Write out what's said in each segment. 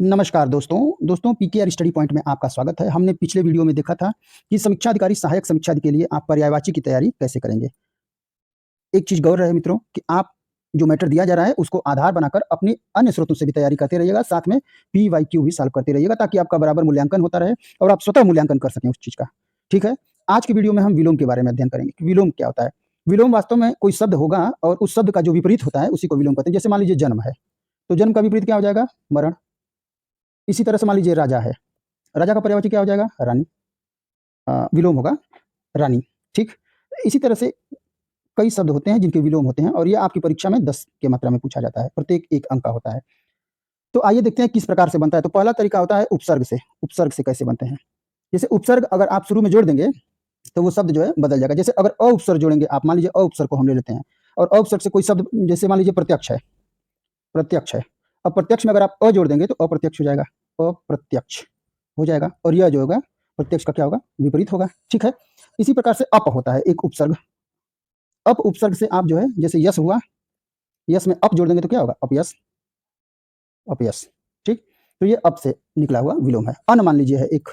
नमस्कार दोस्तों PKR study point में आपका स्वागत है। हमने पिछले वीडियो में देखा था कि समीक्षा अधिकारी सहायक समीक्षा के लिए आप पर्यायवाची की तैयारी कैसे करेंगे। एक चीज गौर रहे मित्रों कि आप जो मैटर दिया जा रहा है उसको आधार बनाकर अपनी अन्य स्रोतों से भी तैयारी करते रहिएगा, साथ में PYQ भी सॉल्व करते रहिएगा ताकि आपका बराबर मूल्यांकन होता रहे और आप स्वतः मूल्यांकन कर सकें उस चीज का। ठीक है, आज की वीडियो में हम विलोम के बारे में अध्ययन करेंगे कि विलोम क्या होता है। विलोम वास्तव में कोई शब्द होगा और उस शब्द का जो विपरीत होता है उसी को विलोम कहते हैं। जैसे मान लीजिए जन्म है, तो जन्म का विपरीत क्या हो जाएगा? मरण। इसी तरह से मान लीजिए राजा है, राजा का पर्यायवाची क्या हो जाएगा? रानी। विलोम होगा रानी। ठीक, इसी तरह से कई शब्द होते हैं जिनके विलोम होते हैं और ये आपकी परीक्षा में 10 के मात्रा में पूछा जाता है, प्रत्येक 1 अंक का होता है। तो आइए देखते हैं किस प्रकार से बनता है। तो पहला तरीका होता है उपसर्ग से। उपसर्ग से कैसे बनते हैं? जैसे उपसर्ग अगर आप शुरू में जोड़ देंगे तो वो शब्द जो है बदल जाएगा। जैसे अगर उपसर्ग जोड़ेंगे आप, मान लीजिए उपसर्ग को हम ले लेते हैं और उपसर्ग से कोई शब्द, जैसे मान लीजिए प्रत्यक्ष है, प्रत्यक्ष है। अब प्रत्यक्ष में अगर आप जोड़ देंगे तो अप्रत्यक्ष हो जाएगा, अप्रत्यक्ष हो जाएगा। और यह जो होगा प्रत्यक्ष का क्या होगा? विपरीत होगा। ठीक है, इसी प्रकार से अप होता है एक उपसर्ग। अप उपसर्ग से आप जो है, जैसे यश हुआ, यश में अप जोड़ देंगे तो क्या होगा? अपयश, अपयश। ठीक, तो ये अप से निकला हुआ विलोम है। अन मान लीजिए है एक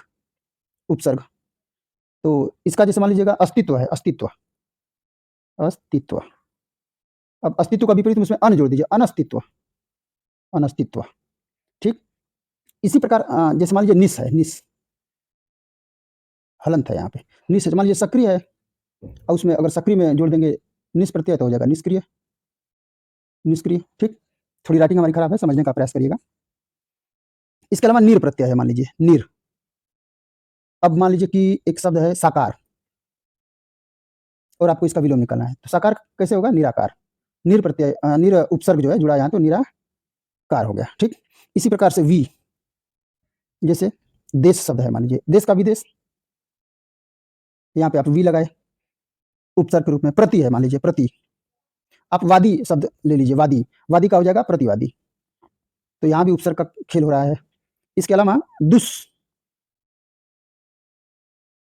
उपसर्ग, तो इसका जैसे मान लीजिएगा अस्तित्व है, अस्तित्व, अस्तित्व। अब अस्तित्व का विपरीत उसमें अन जोड़ दीजिए, अनस्तित्व, अनस्तित्व। ठीक, इसी प्रकार जैसे मान लीजिए निस है, निस, हलंत है यहाँ पे, निस है। मान लीजिए सक्रिय है और उसमें अगर सक्रिय में जोड़ देंगे निस प्रत्यय तो हो जाएगा निष्क्रिय, निष्क्रिय। ठीक, थोड़ी राइटिंग हमारी खराब है, समझने का प्रयास करिएगा। इसके अलावा नीर प्रत्यय है, मान लीजिए नीर। अब मान लीजिए कि एक शब्द है साकार और आपको इसका विलोम निकालना है, तो साकार कैसे होगा? निराकार। नीर प्रत्यय, नीर उपसर्ग जो है जुड़ा यहाँ तो निराकार हो गया। ठीक, इसी प्रकार से वी, जैसे देश शब्द है, मान लीजिए देश का विदेश, यहाँ पे आप वी लगाए उपसर्ग के रूप में। प्रति है, मान लीजिए प्रति, आप वादी शब्द ले लीजिए, वादी, वादी का हो जाएगा प्रतिवादी, तो यहाँ भी उपसर्ग का खेल हो रहा है। इसके अलावा दुस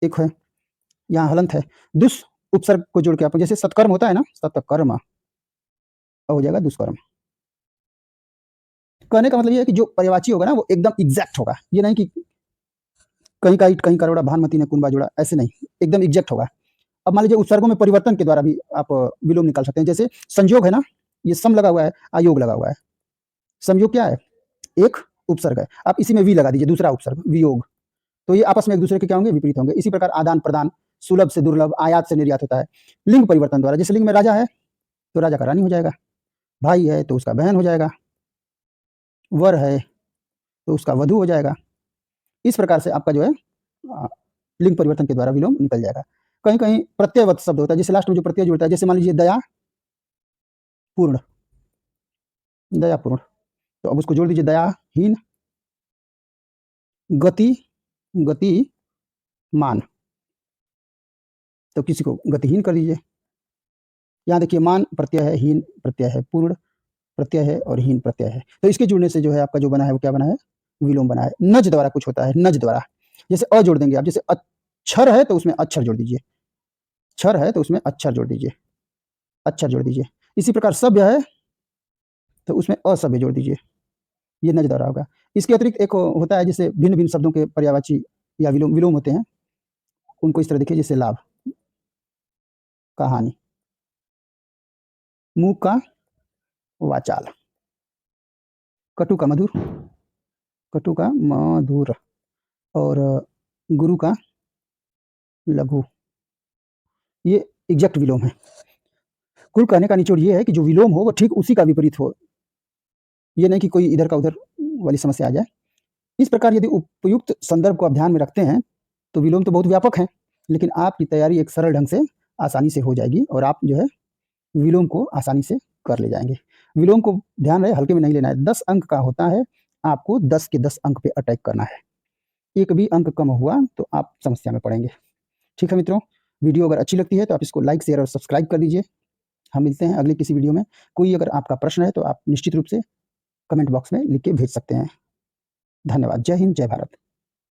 एक है, यहाँ हलंत है, दुस उपसर्ग को जोड़ के आप, जैसे सत्कर्म होता है ना, सत्कर्म हो जाएगा दुष्कर्म। कहने का मतलब ये है कि जो पर्यायवाची होगा ना वो एकदम एग्जैक्ट होगा। ये नहीं कि कहीं का ईट कहीं करोड़ा भानुमति ने कुंभा जोड़ा, ऐसे नहीं, एकदम एग्जैक्ट होगा। अब मान लीजिए उपसर्गों में परिवर्तन के द्वारा भी आप विलोम निकाल सकते हैं। जैसे संयोग है ना, ये सम लगा हुआ है, आयोग लगा हुआ है। संयोग क्या है? एक उपसर्ग है, आप इसी में वी लगा दीजिए, दूसरा उपसर्ग वियोग, तो ये आपस में एक दूसरे के क्या होंगे? विपरीत होंगे। इसी प्रकार आदान प्रदान, सुलभ से दुर्लभ, आयात से निर्यात होता है लिंग परिवर्तन द्वारा। जैसे लिंग में राजा है तो राजा का रानी हो जाएगा, भाई है तो उसका बहन हो जाएगा, वर है तो उसका वधु हो जाएगा। इस प्रकार से आपका जो है लिंग परिवर्तन के द्वारा विलोम निकल जाएगा। कहीं कहीं प्रत्ययवत शब्द होता है, जैसे लास्ट में जो प्रत्यय जुड़ता है, जैसे मान लीजिए दया पूर्ण, दयापूर्ण, तो अब उसको जोड़ दीजिए दयाहीन, गति, गतिमान, तो किसी को गतिहीन कर दीजिए। यहाँ देखिए मान प्रत्यय है, हीन प्रत्यय है, पूर्ण प्रत्यय है और हीन प्रत्यय है, तो इसके जुड़ने से जो है आपका जो बना है वो क्या बना है? विलोम बना है। नज द्वारा कुछ होता है, नज द्वारा, जैसे अ जोड़ देंगे आप, जैसे अक्षर है तो उसमें अक्षर जोड़ दीजिए, क्षर है तो उसमें अक्षर जोड़ दीजिए, अक्षर जोड़ दीजिए। इसी प्रकार सभ्य है तो उसमें असभ्य जोड़ दीजिए, ये नज द्वारा होगा। इसके अतिरिक्त एक होता है जैसे भिन्न भिन्न शब्दों के पर्यायवाची या विलोम विलोम होते हैं, उनको इस तरह देखिए, जैसे लाभ, कहानी, मुंह का वाचाल, कटु का मधुर, कटु का मधुर, और गुरु का लघु, ये एग्जैक्ट विलोम है। कुल कहने का निचोड़ ये है कि जो विलोम हो वो ठीक उसी का विपरीत हो, ये नहीं कि कोई इधर का उधर वाली समस्या आ जाए। इस प्रकार यदि उपयुक्त संदर्भ को आप ध्यान में रखते हैं तो विलोम तो बहुत व्यापक है, लेकिन आपकी तैयारी एक सरल ढंग से आसानी से हो जाएगी और आप जो है विलोम को आसानी से कर ले जाएंगे। विलोम को ध्यान रहे हल्के में नहीं लेना है, 10 अंक का होता है, आपको 10 के 10 अंक पे अटैक करना है। एक भी अंक कम हुआ तो आप समस्या में पड़ेंगे। ठीक है मित्रों, वीडियो अगर अच्छी लगती है तो आप इसको लाइक, शेयर और सब्सक्राइब कर दीजिए। हम मिलते हैं अगले किसी वीडियो में। कोई अगर आपका प्रश्न है तो आप निश्चित रूप से कमेंट बॉक्स में लिख के भेज सकते हैं। धन्यवाद। जय हिंद, जय भारत।